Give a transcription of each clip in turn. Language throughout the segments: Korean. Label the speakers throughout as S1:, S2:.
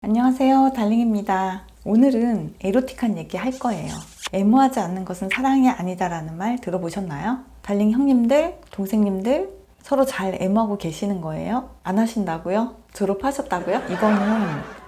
S1: 안녕하세요, 달링입니다. 오늘은 에로틱한 얘기 할 거예요. 애무하지 않는 것은 사랑이 아니다라는 말 들어보셨나요? 달링 형님들, 동생님들 서로 잘 애무하고 계시는 거예요? 안 하신다고요? 졸업하셨다고요? 이거는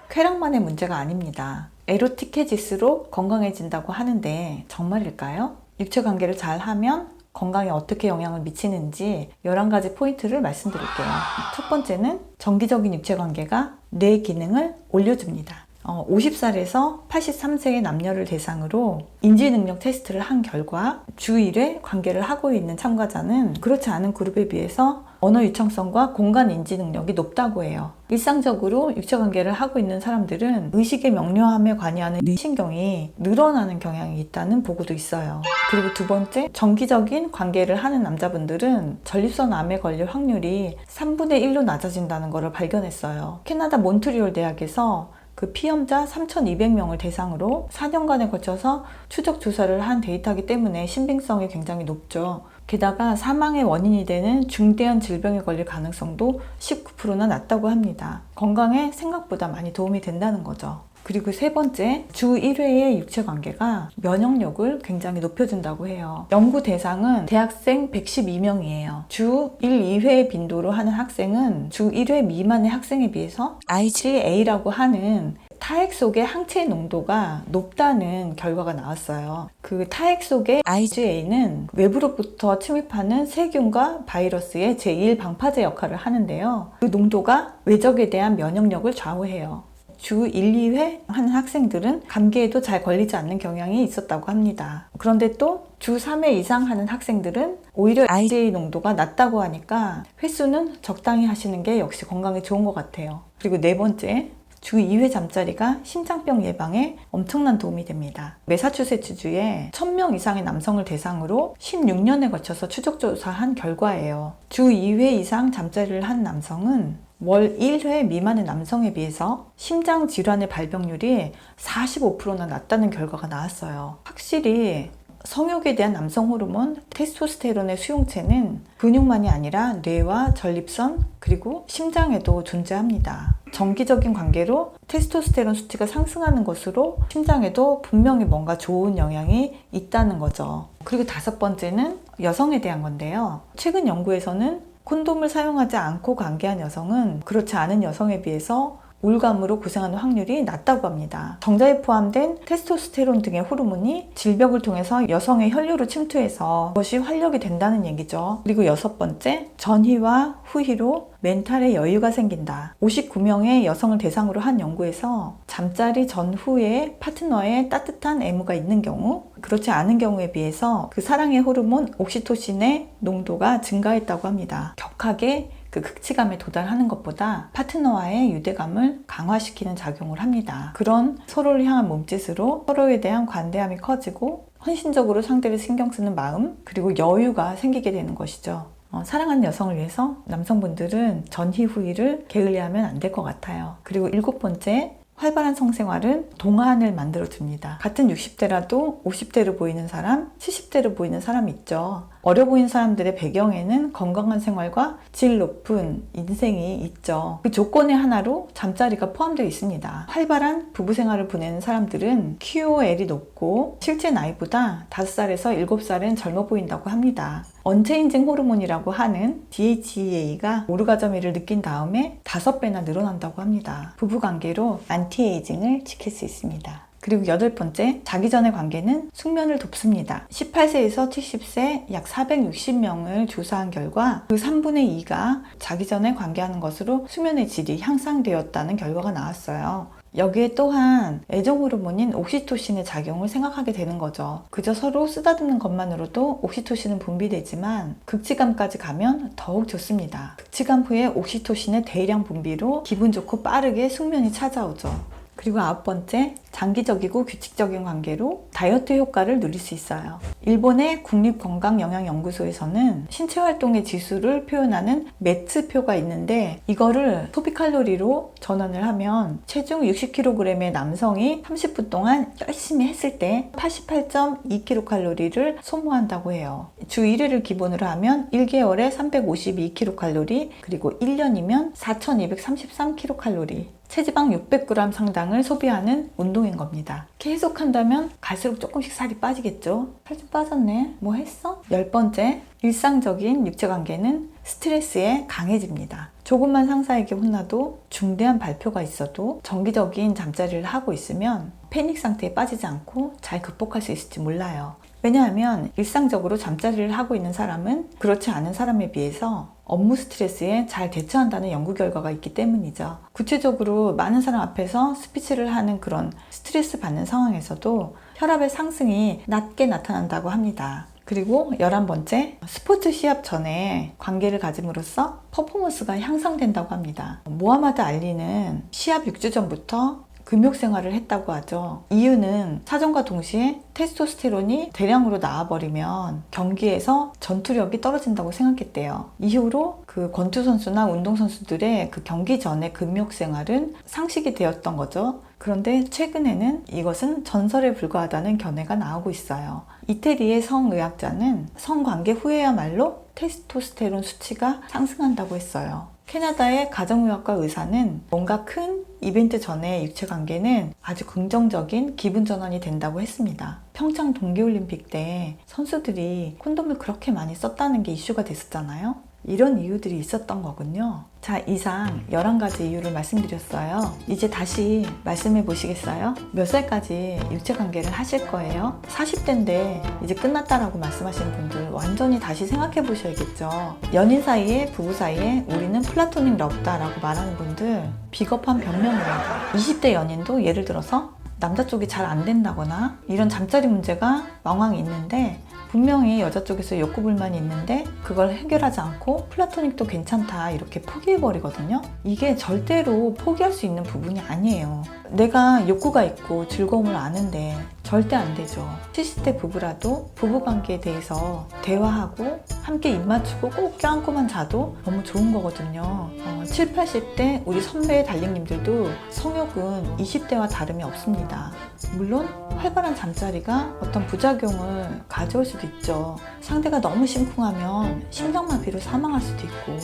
S1: 쾌락만의 문제가 아닙니다. 에로틱해질수록 건강해진다고 하는데 정말일까요? 육체관계를 잘 하면 건강에 어떻게 영향을 미치는지 11가지 포인트를 말씀드릴게요. 첫 번째는 정기적인 육체관계가 뇌 기능을 올려줍니다. 50살에서 83세의 남녀를 대상으로 인지능력 테스트를 한 결과 주 1회 관계를 하고 있는 참가자는 그렇지 않은 그룹에 비해서 언어 유창성과 공간 인지 능력이 높다고 해요. 일상적으로 육체관계를 하고 있는 사람들은 의식의 명료함에 관여하는 뇌신경이 늘어나는 경향이 있다는 보고도 있어요. 그리고 두 번째, 정기적인 관계를 하는 남자분들은 전립선 암에 걸릴 확률이 3분의 1로 낮아진다는 것을 발견했어요. 캐나다 몬트리올 대학에서 그 피험자 3,200명을 대상으로 4년간에 걸쳐서 추적 조사를 한 데이터이기 때문에 신빙성이 굉장히 높죠. 게다가 사망의 원인이 되는 중대한 질병에 걸릴 가능성도 19%나 낮다고 합니다. 건강에 생각보다 많이 도움이 된다는 거죠. 그리고 세 번째, 주 1회의 육체관계가 면역력을 굉장히 높여준다고 해요. 연구 대상은 대학생 112명이에요. 주 1, 2회 빈도로 하는 학생은 주 1회 미만의 학생에 비해서 IgA라고 하는 타액 속의 항체 농도가 높다는 결과가 나왔어요. 그 타액 속의 IgA는 외부로부터 침입하는 세균과 바이러스의 제1 방파제 역할을 하는데요. 그 농도가 외적에 대한 면역력을 좌우해요. 주 1, 2회 하는 학생들은 감기에도 잘 걸리지 않는 경향이 있었다고 합니다. 그런데 또 주 3회 이상 하는 학생들은 오히려 IgA 농도가 낮다고 하니까 횟수는 적당히 하시는 게 역시 건강에 좋은 것 같아요. 그리고 네 번째, 주 2회 잠자리가 심장병 예방에 엄청난 도움이 됩니다. 매사추세츠주에 1000명 이상의 남성을 대상으로 16년에 걸쳐서 추적조사한 결과예요. 주 2회 이상 잠자리를 한 남성은 월 1회 미만의 남성에 비해서 심장 질환의 발병률이 45%나 낮다는 결과가 나왔어요. 확실히 성욕에 대한 남성 호르몬 테스토스테론의 수용체는 근육만이 아니라 뇌와 전립선 그리고 심장에도 존재합니다. 정기적인 관계로 테스토스테론 수치가 상승하는 것으로 심장에도 분명히 뭔가 좋은 영향이 있다는 거죠. 그리고 다섯 번째는 여성에 대한 건데요. 최근 연구에서는 콘돔을 사용하지 않고 관계한 여성은 그렇지 않은 여성에 비해서 우울감으로 고생하는 확률이 낮다고 합니다. 정자에 포함된 테스토스테론 등의 호르몬이 질벽을 통해서 여성의 혈류로 침투해서 그것이 활력이 된다는 얘기죠. 그리고 여섯 번째, 전희와 후희로 멘탈에 여유가 생긴다. 59명의 여성을 대상으로 한 연구에서 잠자리 전후에 파트너의 따뜻한 애무가 있는 경우, 그렇지 않은 경우에 비해서 그 사랑의 호르몬 옥시토신의 농도가 증가했다고 합니다. 격하게 그 극치감에 도달하는 것보다 파트너와의 유대감을 강화시키는 작용을 합니다. 그런 서로를 향한 몸짓으로 서로에 대한 관대함이 커지고 헌신적으로 상대를 신경 쓰는 마음, 그리고 여유가 생기게 되는 것이죠. 사랑하는 여성을 위해서 남성분들은 전희 후희를 게을리하면 안 될 것 같아요. 그리고 일곱 번째, 활발한 성생활은 동안을 만들어줍니다. 같은 60대라도 50대로 보이는 사람, 70대로 보이는 사람 있죠. 어려 보이는 사람들의 배경에는 건강한 생활과 질 높은 인생이 있죠. 그 조건의 하나로 잠자리가 포함되어 있습니다. 활발한 부부 생활을 보내는 사람들은 QOL이 높고 실제 나이보다 5살에서 7살은 젊어 보인다고 합니다. 언체인징 호르몬이라고 하는 DHEA가 오르가즘을 느낀 다음에 5배나 늘어난다고 합니다. 부부관계로 안티에이징을 지킬 수 있습니다. 그리고 여덟 번째, 자기 전의 관계는 숙면을 돕습니다. 18세에서 70세 약 460명을 조사한 결과 그 3분의 2가 자기 전에 관계하는 것으로 수면의 질이 향상되었다는 결과가 나왔어요. 여기에 또한 애정 호르몬인 옥시토신의 작용을 생각하게 되는 거죠. 그저 서로 쓰다듬는 것만으로도 옥시토신은 분비되지만 극치감까지 가면 더욱 좋습니다. 극치감 후에 옥시토신의 대량 분비로 기분 좋고 빠르게 숙면이 찾아오죠. 그리고 아홉 번째, 장기적이고 규칙적인 관계로 다이어트 효과를 누릴 수 있어요. 일본의 국립건강영양연구소에서는 신체활동의 지수를 표현하는 매츠표가 있는데 이거를 소비칼로리로 전환을 하면 체중 60kg의 남성이 30분 동안 열심히 했을 때 88.2kcal를 소모한다고 해요. 주 1회를 기본으로 하면 1개월에 352kcal, 그리고 1년이면 4233kcal 체지방 600g 상당을 소비하는 운동인 겁니다. 계속 한다면 갈수록 조금씩 살이 빠지겠죠. 살 좀 빠졌네. 뭐 했어? 10번째, 일상적인 육체관계는 스트레스에 강해집니다. 조금만 상사에게 혼나도, 중대한 발표가 있어도 정기적인 잠자리를 하고 있으면 패닉 상태에 빠지지 않고 잘 극복할 수 있을지 몰라요. 왜냐하면 일상적으로 잠자리를 하고 있는 사람은 그렇지 않은 사람에 비해서 업무 스트레스에 잘 대처한다는 연구 결과가 있기 때문이죠. 구체적으로 많은 사람 앞에서 스피치를 하는 그런 스트레스 받는 상황에서도 혈압의 상승이 낮게 나타난다고 합니다. 그리고 11번째, 스포츠 시합 전에 관계를 가짐으로써 퍼포먼스가 향상된다고 합니다. 모하마드 알리는 시합 6주 전부터 금욕 생활을 했다고 하죠. 이유는 사전과 동시에 테스토스테론이 대량으로 나와버리면 경기에서 전투력이 떨어진다고 생각했대요. 이후로 그 권투 선수나 운동 선수들의 그 경기 전의 금욕 생활은 상식이 되었던 거죠. 그런데 최근에는 이것은 전설에 불과하다는 견해가 나오고 있어요. 이태리의 성의학자는 성관계 후에야말로 테스토스테론 수치가 상승한다고 했어요. 캐나다의 가정의학과 의사는 뭔가 큰 이벤트 전에 육체관계는 아주 긍정적인 기분 전환이 된다고 했습니다. 평창 동계올림픽 때 선수들이 콘돔을 그렇게 많이 썼다는 게 이슈가 됐었잖아요. 이런 이유들이 있었던 거군요. 자, 이상 11가지 이유를 말씀드렸어요. 이제 다시 말씀해 보시겠어요? 몇 살까지 육체관계를 하실 거예요? 40대인데 이제 끝났다라고 말씀하시는 분들 완전히 다시 생각해 보셔야겠죠. 연인 사이에, 부부 사이에 우리는 플라토닉 러브다라고 말하는 분들 비겁한 변명입니다. 20대 연인도 예를 들어서 남자 쪽이 잘 안 된다거나 이런 잠자리 문제가 왕왕 있는데 분명히 여자 쪽에서 욕구 불만이 있는데 그걸 해결하지 않고 플라토닉도 괜찮다 이렇게 포기해버리거든요. 이게 절대로 포기할 수 있는 부분이 아니에요. 내가 욕구가 있고 즐거움을 아는데 절대 안 되죠. 70대 부부라도 부부관계에 대해서 대화하고 함께 입 맞추고 꼭 껴안고만 자도 너무 좋은 거거든요. 7, 80대 우리 선배 달링님들도 성욕은 20대와 다름이 없습니다. 물론 활발한 잠자리가 어떤 부작용을 가져올 수도 있죠. 상대가 너무 심쿵하면 심장마비로 사망할 수도 있고,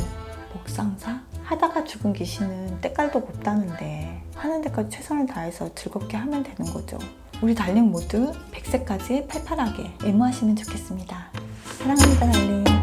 S1: 목상사? 하다가 죽은 귀신은 때깔도 곱다는데 하는 데까지 최선을 다해서 즐겁게 하면 되는 거죠. 우리 달링 모두 100세까지 팔팔하게 애무하시면 좋겠습니다. 사랑합니다, 달링.